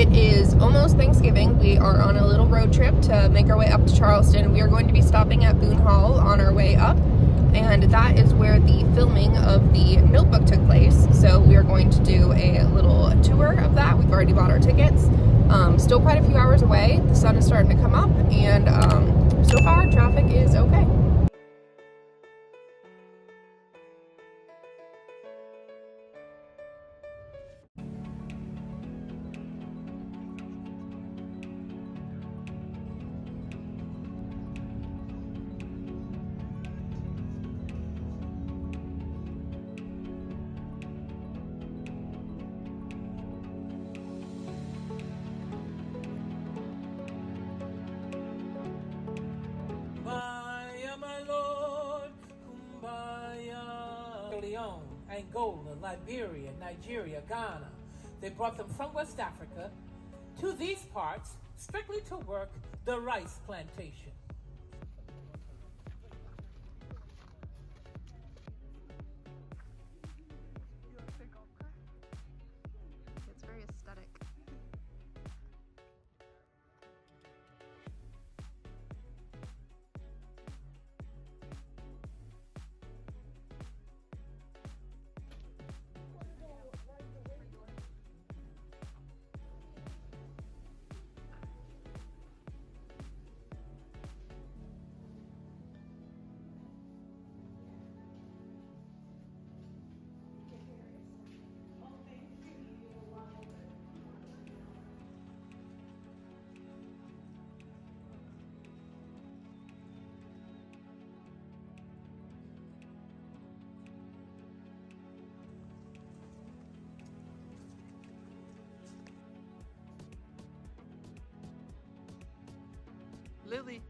It is almost Thanksgiving. We are on a little road trip to make our way up to Charleston. We are going to be stopping at Boone Hall on our way up, and that is where the filming of the Notebook took place. So we are going to do a little tour of that. We've already bought our tickets. Still quite a few hours away. The sun is starting to come up, and so far traffic is okay. Angola, Liberia, Nigeria, Ghana. They brought them from West Africa to these parts strictly to work the rice plantation. It's very aesthetic. Lily.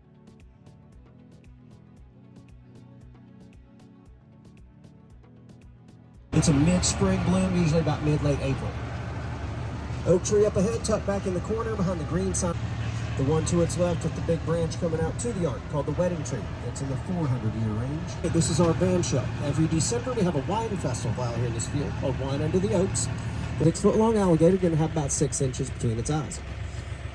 It's a mid-spring bloom, usually about mid-late April. Oak tree up ahead, tucked back in the corner behind the green sign. The one to its left with the big branch coming out to the yard, called the wedding tree. It's in the 400-year range. This is our band show. Every December we have a wine festival out here in this field called Wine Under the Oaks. The 6-foot-long alligator going to have about 6 inches between its eyes.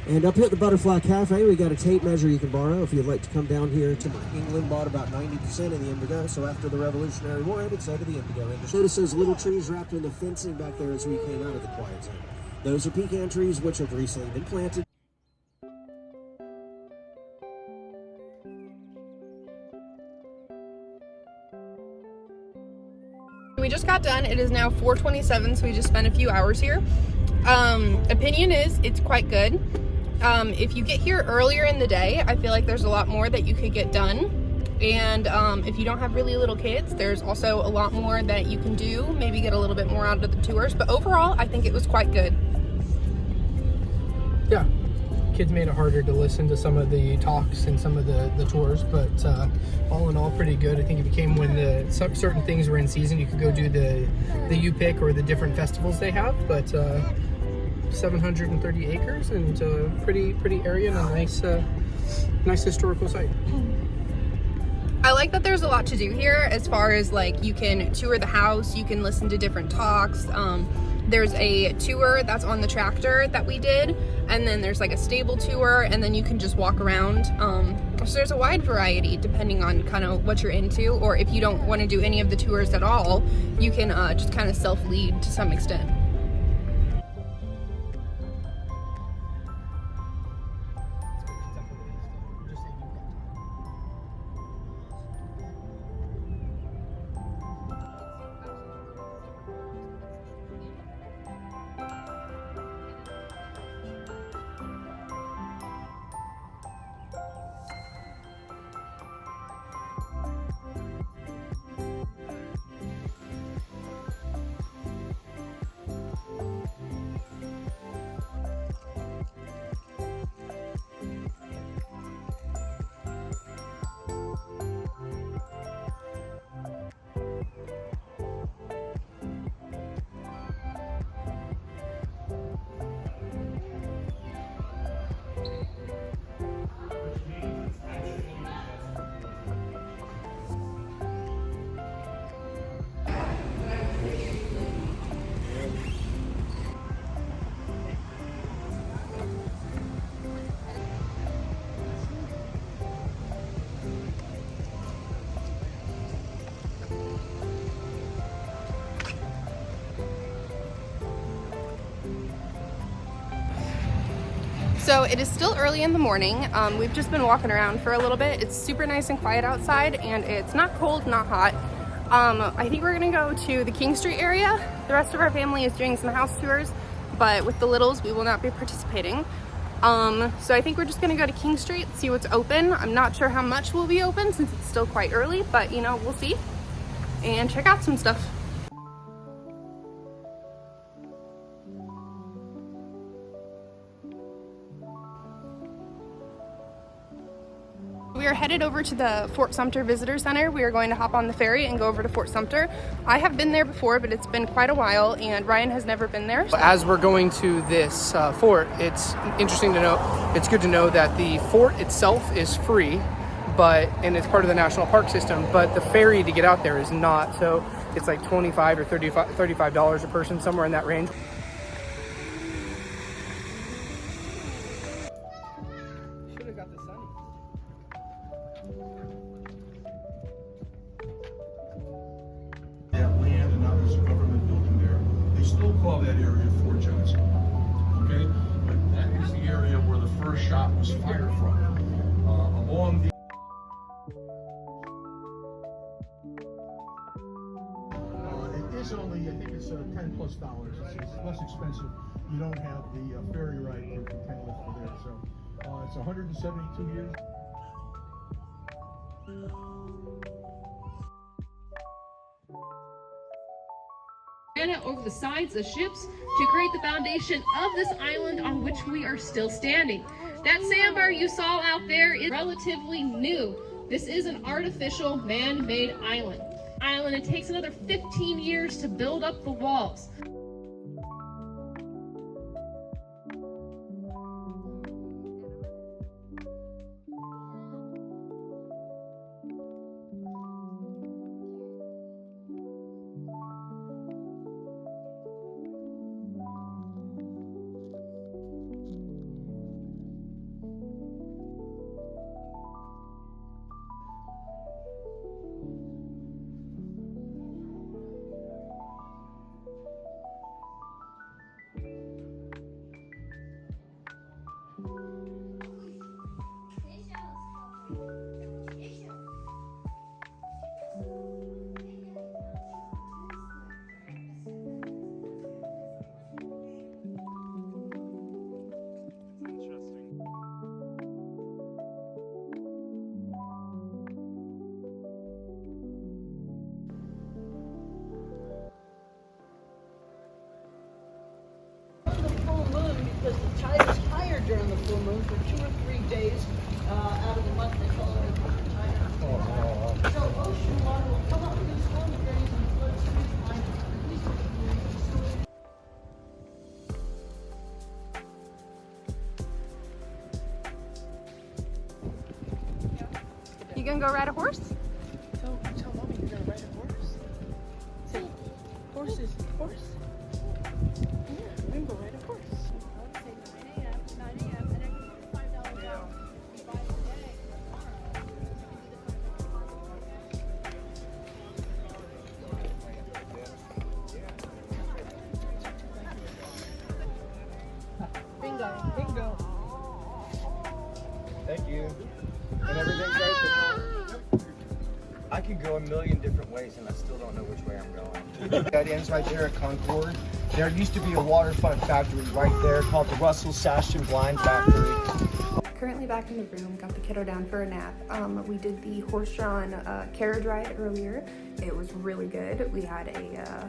And up here at the Butterfly Cafe, we got a tape measure you can borrow if you'd like to come down here to England. Bought about 90% of the indigo, so after the Revolutionary War ended, so did the indigo industry. Notice those little trees wrapped in the fencing back there as we came out of the quiet zone. Those are pecan trees, which have recently been planted. We just got done. It is now 4:27, so we just spent a few hours here. Opinion is it's quite good. If you get here earlier in the day, I feel like there's a lot more that you could get done. And if you don't have really little kids, there's also a lot more that you can do. Maybe get a little bit more out of the tours. But overall, I think it was quite good. Yeah, kids made it harder to listen to some of the talks and some of the tours, but all in all, pretty good. I think it became when certain things were in season, you could go do the U-Pick or the different festivals they have, but 730 acres and pretty area and a nice historical site. I like that there's a lot to do here as far as like you can tour the house, you can listen to different talks. There's a tour that's on the tractor that we did, and then there's like a stable tour, and then you can just walk around. So there's a wide variety depending on kind of what you're into, or if you don't want to do any of the tours at all, you can just kind of self-lead to some extent. So it is still early in the morning. We've just been walking around for a little bit. It's super nice and quiet outside, and it's not cold, not hot. I think we're gonna go to the King Street area. The rest of our family is doing some house tours, but with the littles, we will not be participating. So I think we're just gonna go to King Street, see what's open. I'm not sure how much will be open since it's still quite early, but you know, we'll see and check out some stuff. We are headed over to the Fort Sumter Visitor Center. We are going to hop on the ferry and go over to Fort Sumter. I have been there before, but it's been quite a while, and Ryan has never been there. As we're going to this fort, it's interesting to know, it's good to know that the fort itself is free, and it's part of the national park system, but the ferry to get out there is not. So it's like $25 or $35 a person, somewhere in that range. Should have got the sun. That land, and now there's a government building there. They still call that area Fort Johnson. Okay? But that is the area where the first shot was fired from. Along the it is only, I think it's $10+. It's less expensive. You don't have the ferry ride from Kenilworth for there. So it's 172 years. Savannah over the sides of ships to create the foundation of this island on which we are still standing. That sandbar you saw out there is relatively new. This is an artificial man-made island. It takes another 15 years to build up the walls. Because the tide is higher during the full moon for 2 or 3 days out of the month. They call it a tide. So ocean water will come up in storm days and flood street line. You gonna go ride a horse? Tell mommy you're gonna ride a horse. Say, horses, horse. Yeah, we're gonna go ride a horse. Bingo. Thank you. And everything's right there. I could go a million different ways and I still don't know which way I'm going. That ends right there at Concord. There used to be a waterfront factory right there called the Russell Sash and Blind Factory. Currently back in the room, got the kiddo down for a nap. We did the horse-drawn carriage ride earlier. It was really good. We had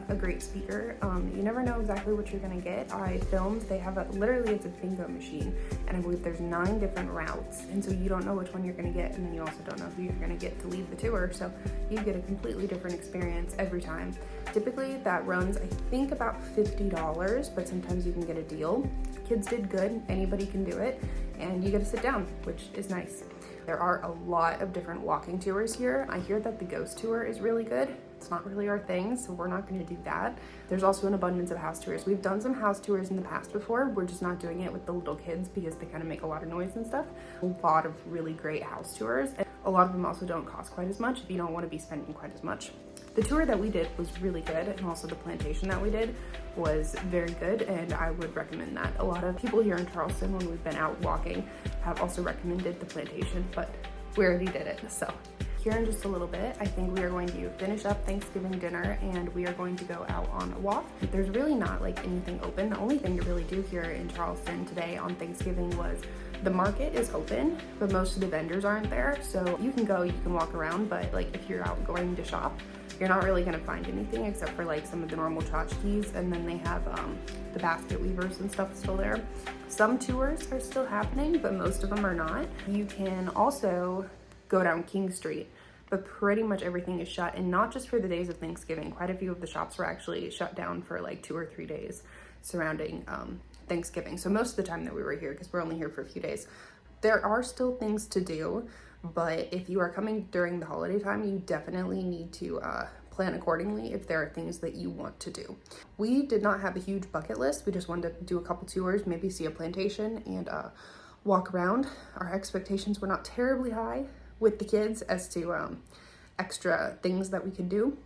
a great speaker. You never know exactly what you're gonna get. I filmed, they have literally it's a bingo machine, and I believe there's 9 different routes, and so you don't know which one you're gonna get, and then you also don't know who you're gonna get to lead the tour, so you get a completely different experience every time. Typically that runs, I think, about $50, but sometimes you can get a deal. Kids did good, anybody can do it, and you get to sit down, which is nice. There are a lot of different walking tours here. I hear that the ghost tour is really good. It's not really our thing, so we're not going to do that. There's also an abundance of house tours. We've done some house tours in the past before. We're just not doing it with the little kids because they kind of make a lot of noise and stuff. A lot of really great house tours. And a lot of them also don't cost quite as much if you don't want to be spending quite as much. The tour that we did was really good, and also the plantation that we did was very good, and I would recommend that. A lot of people here in Charleston, when we've been out walking, have also recommended the plantation, but we already did it. So here in just a little bit, I think we are going to finish up Thanksgiving dinner and we are going to go out on a walk. There's really not like anything open. The only thing to really do here in Charleston today on Thanksgiving was the market is open, but most of the vendors aren't there. So you can go, you can walk around, but like if you're out going to shop, you're not really gonna find anything except for like some of the normal tchotchkes, and then they have the basket weavers and stuff still there. Some tours are still happening, but most of them are not. You can also go down King Street, but pretty much everything is shut, and not just for the days of Thanksgiving. Quite a few of the shops were actually shut down for like 2 or 3 days surrounding Thanksgiving. So most of the time that we were here, because we're only here for a few days, there are still things to do, but if you are coming during the holiday time, you definitely need to plan accordingly if there are things that you want to do. We did not have a huge bucket list. We just wanted to do a couple tours, maybe see a plantation and walk around. Our expectations were not terribly high with the kids as to extra things that we could do.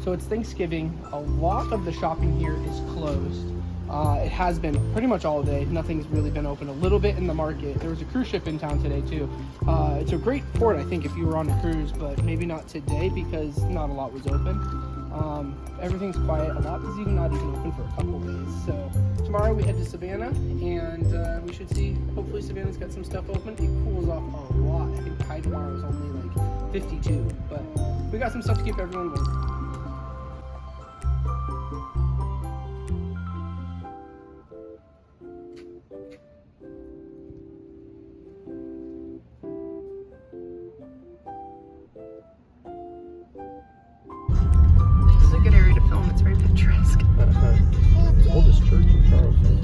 So it's Thanksgiving. A lot of the shopping here is closed. It has been pretty much all day. Nothing's really been open. A little bit in the market. There was a cruise ship in town today too. It's a great port, I think, if you were on a cruise, but maybe not today because not a lot was open. Everyth's quiet. A lot is even not even open for a couple days. So tomorrow we head to Savannah, and we should see, hopefully Savannah's got some stuff open. It cools off a lot. I think the high tomorrow is only like 52, but we got some stuff to keep everyone warm. It's the oldest church in Charleston.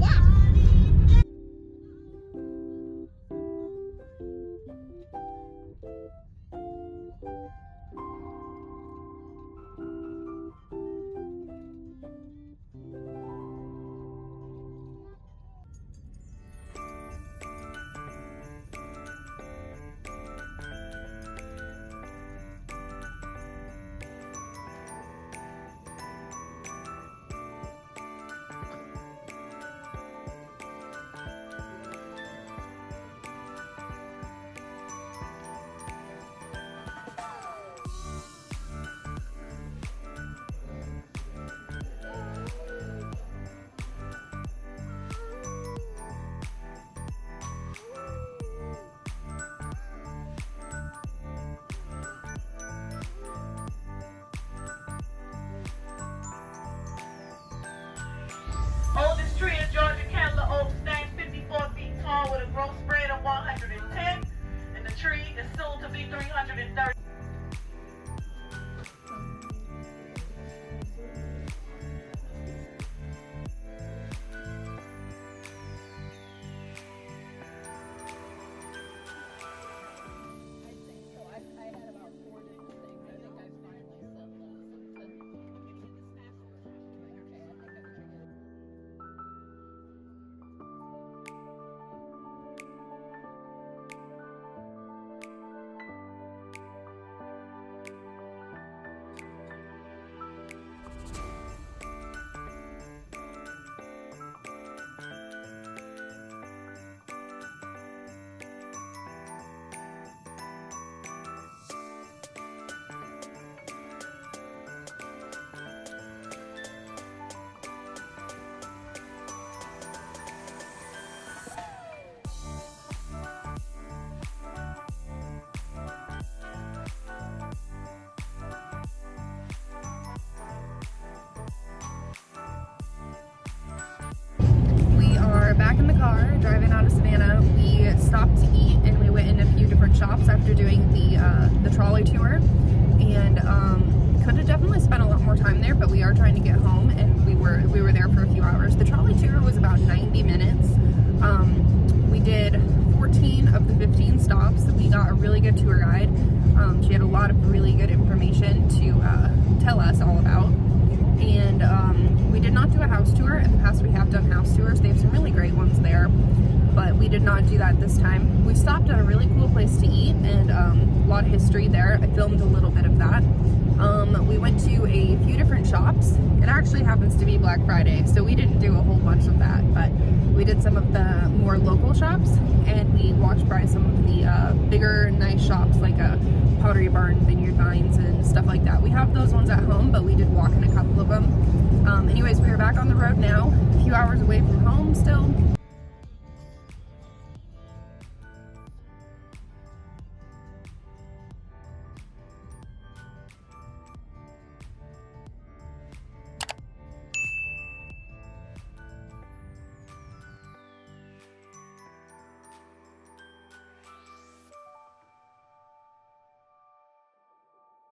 back in the car driving out of Savannah. We stopped to eat and we went in a few different shops after doing the trolley tour, and could have definitely spent a lot more time there, but we are trying to get home, and we were there for a few hours. The trolley tour was about 90 minutes. We did 14 of the 15 stops. We got a really good tour guide. She had a lot of really good information to tell us all about. And we did not do a house tour. In the past we have done house tours. They have some really great ones there, but we did not do that this time. We stopped at a really cool place to eat, and a lot of history there. I filmed a little bit of that. We went to a few different shops. It actually happens to be Black Friday, so we didn't do a whole bunch of that, but we did some of the more local shops, and we walked by some of the bigger, nice shops like Pottery Barn, Vineyard Vines, and stuff like that. We have those ones at home, but we did walk in a couple of them. Anyways, we are back on the road now, a few hours away from home still.